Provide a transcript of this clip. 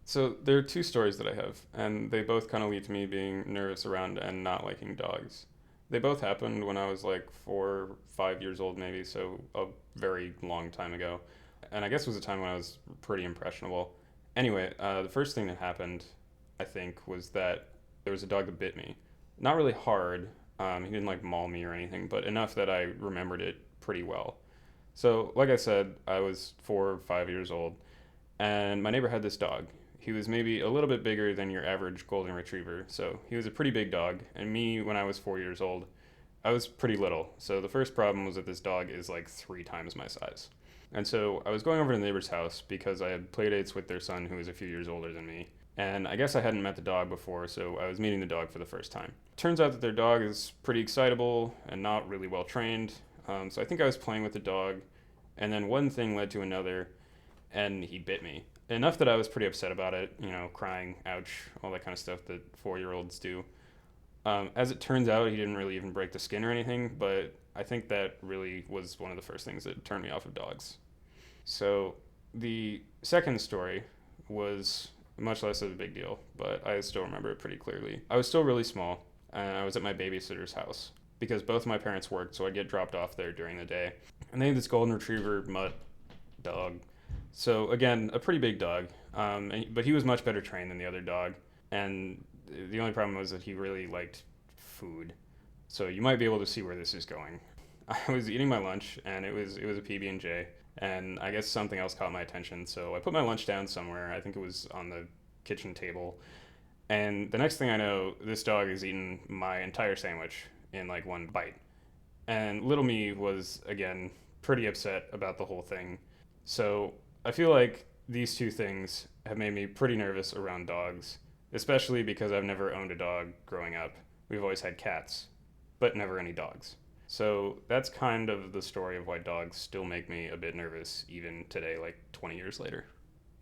So there are two stories that I have, and they both kind of lead to me being nervous around and not liking dogs. They both happened when I was like 4, 5 years old, maybe, so a very long time ago. And I guess it was a time when I was pretty impressionable. Anyway, the first thing that happened, I think, was that there was a dog that bit me. Not really hard. He didn't like maul me or anything, but enough that I remembered it pretty well. So, like I said, I was 4 or 5 years old, and my neighbor had this dog. He was maybe a little bit bigger than your average golden retriever, so he was a pretty big dog. And me, when I was 4 years old, I was pretty little. So the first problem was that this dog is like 3 times my size. And so I was going over to the neighbor's house because I had playdates with their son who was a few years older than me. And I guess I hadn't met the dog before, so I was meeting the dog for the first time. Turns out that their dog is pretty excitable and not really well trained. So I think I was playing with the dog, and then one thing led to another, and he bit me. Enough that I was pretty upset about it, crying, ouch, all that kind of stuff that 4 year olds do. As it turns out, he didn't really even break the skin or anything, but I think that really was one of the first things that turned me off of dogs. So the second story was much less of a big deal, but I still remember it pretty clearly. I was still really small, and I was at my babysitter's house because both my parents worked, so I'd get dropped off there during the day. And they had this golden retriever mutt dog. So again, a pretty big dog, but he was much better trained than the other dog. And the only problem was that he really liked food. So you might be able to see where this is going. I was eating my lunch, and it was a PB and J, and I guess something else caught my attention. So I put my lunch down somewhere. I think it was on the kitchen table. And the next thing I know, this dog is eating my entire sandwich in like one bite. And little me was again pretty upset about the whole thing. So I feel like these two things have made me pretty nervous around dogs, especially because I've never owned a dog growing up. We've always had cats, but never any dogs. So that's kind of the story of why dogs still make me a bit nervous even today, like 20 years later.